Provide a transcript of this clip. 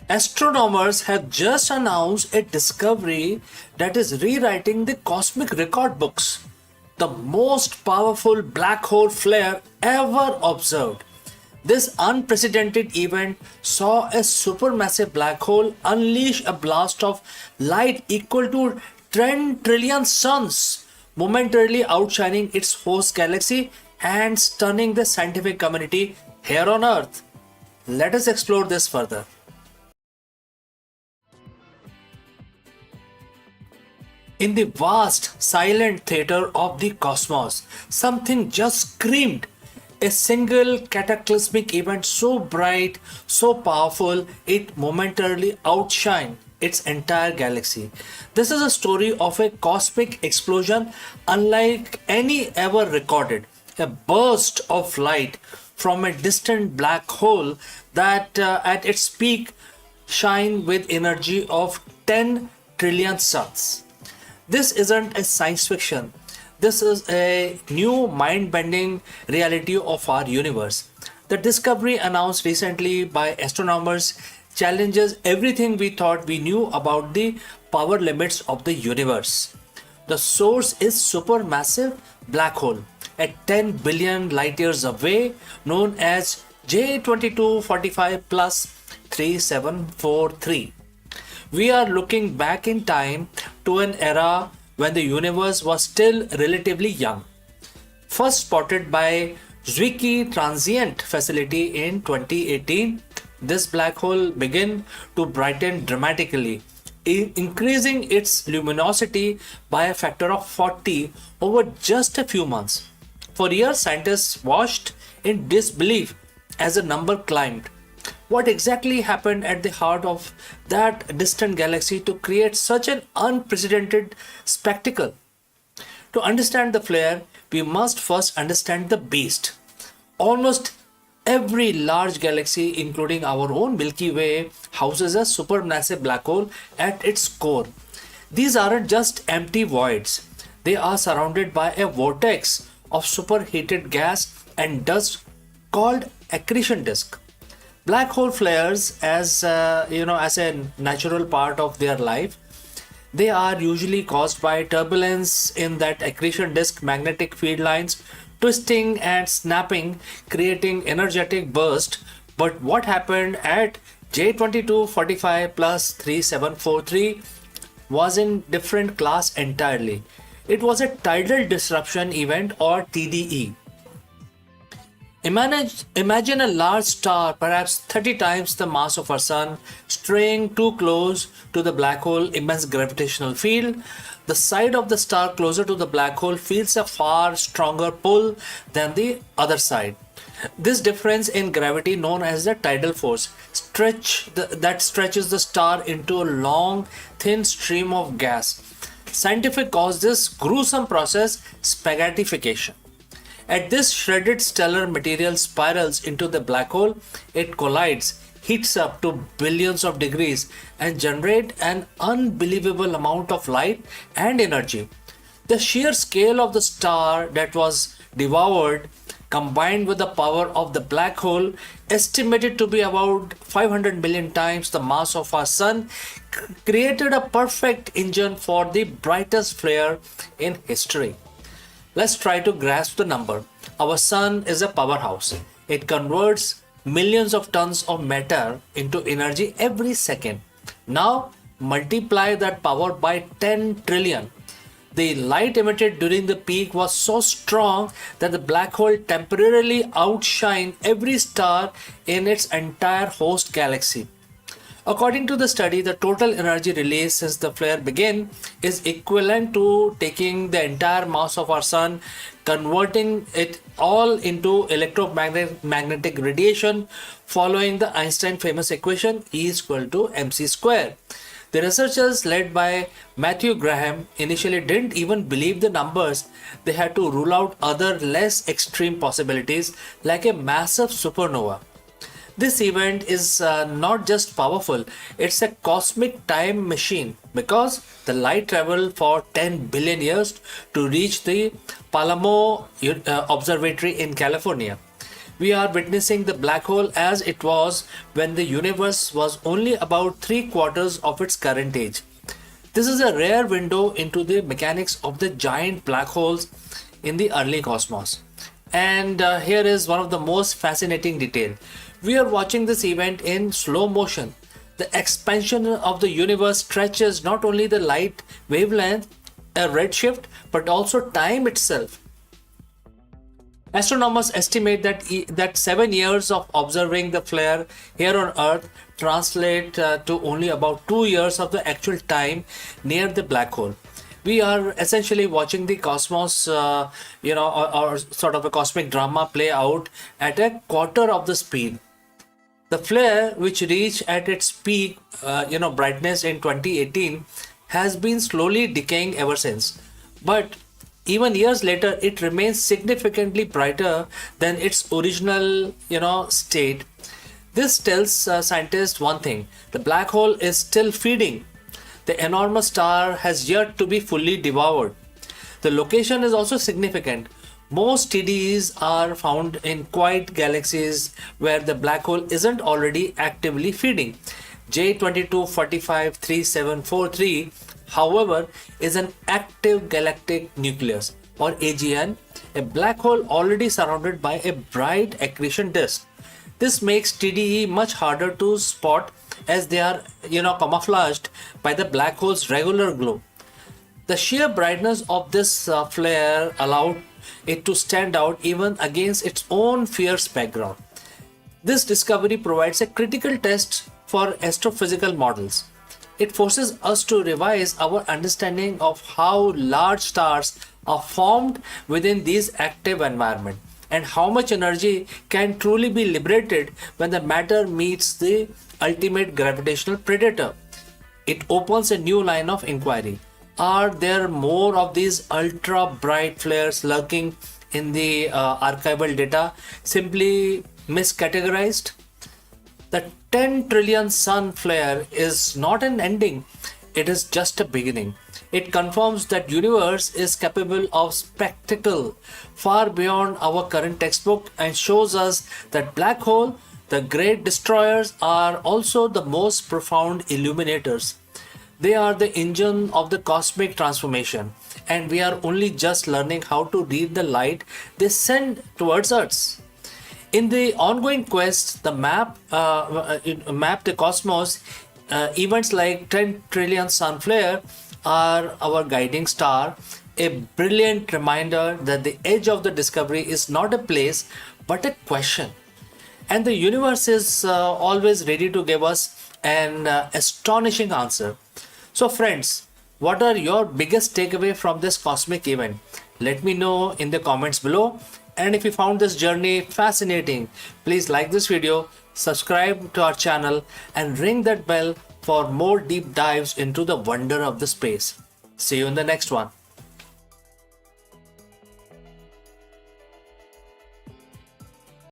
Astronomers have just announced a discovery that is rewriting the cosmic record books. The most powerful black hole flare ever observed. This unprecedented event saw a supermassive black hole unleash a blast of light equal to 10 trillion suns, momentarily outshining its host galaxy and stunning the scientific community here on Earth. Let us explore this further. In the vast, silent theater of the cosmos, something just screamed. A single cataclysmic event so bright, so powerful, it momentarily outshined its entire galaxy. This is a story of a cosmic explosion unlike any ever recorded. A burst of light from a distant black hole that at its peak shine with energy of 10 trillion suns. This isn't a science fiction. This is a new mind bending reality of our universe. The discovery announced recently by astronomers challenges everything we thought we knew about the power limits of the universe. The source is supermassive black hole at 10 billion light years away, known as J2245 plus 3743. We are looking back in time to an era when the universe was still relatively young. First spotted by Zwicky Transient Facility in 2018, this black hole began to brighten dramatically, increasing its luminosity by a factor of 40 over just a few months. For years, scientists watched in disbelief as the number climbed. What exactly happened at the heart of that distant galaxy to create such an unprecedented spectacle? To understand the flare, we must first understand the beast. Almost every large galaxy, including our own Milky Way, houses a supermassive black hole at its core. These aren't just empty voids, they are surrounded by a vortex of superheated gas and dust called accretion disk. Black hole flares, as a natural part of their life, they are usually caused by turbulence in that accretion disk magnetic field lines twisting and snapping, creating energetic burst. But what happened at J2245 plus 3743 was in different class entirely. It was a tidal disruption event or TDE. Imagine a large star, perhaps 30 times the mass of our sun, straying too close to the black hole immense gravitational field. The side of the star closer to the black hole feels a far stronger pull than the other side. This difference in gravity, known as the tidal force, that stretches the star into a long, thin stream of gas. Scientific calls this gruesome process spaghettification. As this shredded stellar material spirals into the black hole, it collides, heats up to billions of degrees, and generates an unbelievable amount of light and energy. The sheer scale of the star that was devoured, combined with the power of the black hole, estimated to be about 500 million times the mass of our sun, created a perfect engine for the brightest flare in history. Let's try to grasp the number. Our sun is a powerhouse. It converts millions of tons of matter into energy every second. Now multiply that power by 10 trillion. The light emitted during the peak was so strong that the black hole temporarily outshined every star in its entire host galaxy. According to the study, the total energy released since the flare began is equivalent to taking the entire mass of our sun, converting it all into electromagnetic radiation, following the Einstein famous equation E is equal to mc square. The researchers led by Matthew Graham initially didn't even believe the numbers. They had to rule out other less extreme possibilities like a massive supernova. This event is not just powerful, it's a cosmic time machine because the light traveled for 10 billion years to reach the Palomar Observatory in California. We are witnessing the black hole as it was when the universe was only about 3/4 of its current age. This is a rare window into the mechanics of the giant black holes in the early cosmos. And here is one of the most fascinating details. We are watching this event in slow motion. The expansion of the universe stretches not only the light wavelength, a redshift, but also time itself. Astronomers estimate that 7 years of observing the flare here on Earth translate to only about 2 years of the actual time near the black hole. We are essentially watching the cosmos, or sort of a cosmic drama play out at a quarter of the speed. The flare, which reached at its peak, brightness in 2018, has been slowly decaying ever since. But even years later, it remains significantly brighter than its original, state. This tells scientists one thing: the black hole is still feeding. The enormous star has yet to be fully devoured. The location is also significant. Most TDEs are found in quiet galaxies where the black hole isn't already actively feeding. J22453743, however, is an active galactic nucleus, or AGN, a black hole already surrounded by a bright accretion disk. This makes TDE much harder to spot as they are, camouflaged by the black hole's regular glow. The sheer brightness of this flare allowed it to stand out even against its own fierce background. This discovery provides a critical test for astrophysical models. It forces us to revise our understanding of how large stars are formed within these active environments and how much energy can truly be liberated when the matter meets the ultimate gravitational predator. It opens a new line of inquiry. Are there more of these ultra bright flares lurking in the archival data, simply miscategorized? The 10 trillion sun flare is not an ending, it is just a beginning. It confirms that universe is capable of spectacle far beyond our current textbook and shows us that black hole, the great destroyers, are also the most profound illuminators. They are the engine of the cosmic transformation, and we are only just learning how to read the light they send towards us. In the ongoing quest, the map the cosmos. Events like 10 trillion sun flare are our guiding star, a brilliant reminder that the edge of the discovery is not a place but a question. And the universe is always ready to give us an astonishing answer. So, friends, what are your biggest takeaway from this cosmic event? Let me know in the comments below. And if you found this journey fascinating, please like this video, subscribe to our channel, and ring that bell for more deep dives into the wonder of the space. See you in the next one.